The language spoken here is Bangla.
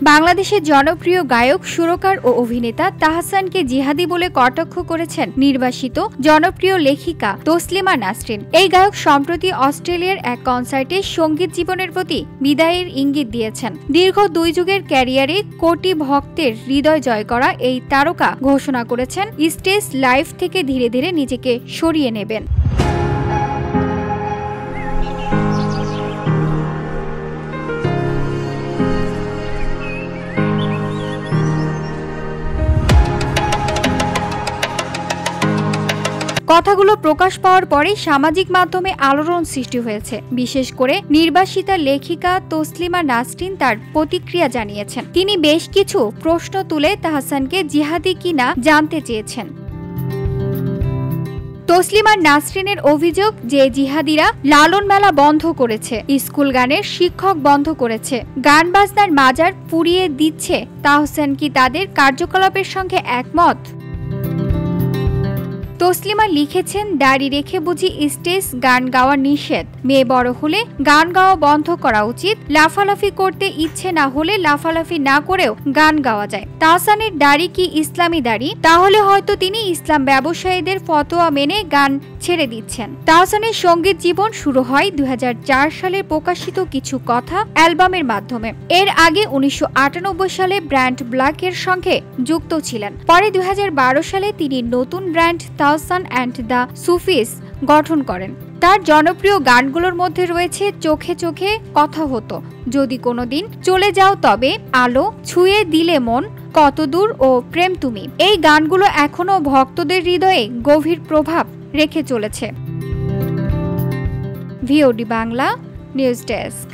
বাংলাদেশের জনপ্রিয় গায়ক, সুরকার ও অভিনেতা তাহসানকে জিহাদি বলে কটাক্ষ করেছেন নির্বাসিত জনপ্রিয় লেখিকা তসলিমা নাসরিন। এই গায়ক সম্প্রতি অস্ট্রেলিয়ার এক কনসার্টে সঙ্গীত জীবনের প্রতি বিদায়ের ইঙ্গিত দিয়েছেন। দীর্ঘ 2 যুগের ক্যারিয়ারে কোটি ভক্তের হৃদয় জয় করা এই তারকা ঘোষণা করেছেন স্টেজ লাইফ থেকে ধীরে ধীরে নিজেকে সরিয়ে নেবেন। কথাগুলো প্রকাশ পাওয়ার পরে সামাজিক মাধ্যমে আলোড়ন সৃষ্টি হয়েছে। বিশেষ করে নির্বাসিতা লেখিকা তসলিমা নাসরিন তার প্রতিক্রিয়া জানিয়েছেন। তিনি বেশ কিছু প্রশ্ন তুলে তাহসানকে জিহাদি কিনা জানতে চেয়েছেন। তসলিমা নাসরিনের অভিযোগ যে জিহাদিরা লালন মেলা বন্ধ করেছে, স্কুল গানের শিক্ষক বন্ধ করেছে, গান বাজনার মাজার পুড়িয়ে দিচ্ছে। তাহসান কি তাদের কার্যকলাপের সঙ্গে একমত? তসলিমা লিখেছেন, দাড়ি রেখে বুঝি স্টেজ গান গাওয়া নিষেধ? মেয়ে বড় হলে গান গাওয়া বন্ধ করা উচিত। লাফালাফি করতে ইচ্ছে না হলে লাফালাফি না করেও গান গাওয়া যায়। তাহসানের দাড়ি কি ইসলামী দাড়ি? তাহলে হয়তো তিনি ইসলাম ব্যবসায়ীদের ফতোয়া মেনে গান ছেড়ে দিচ্ছেন। তাহসানের সঙ্গীত জীবন শুরু হয় 2004 সালে প্রকাশিত কিছু কথা অ্যালবামের মাধ্যমে। এর আগে 1998 সালে ব্র্যান্ড ব্ল্যাকের সঙ্গে যুক্ত ছিলেন। পরে 2012 সালে তিনি নতুন ব্র্যান্ড তাহসান অ্যান্ড দ্য সুফিস গঠন করেন। তার জনপ্রিয় গানগুলোর মধ্যে রয়েছে চোখে চোখে কথা হতো, যদি কোনোদিন চলে যাও তবে, আলো, ছুঁয়ে দিলে মন, কতদূর ও প্রেম তুমি। এই গানগুলো এখনো ভক্তদের হৃদয়ে গভীর প্রভাব রেখে চলেছে। VOD Bangla news desk.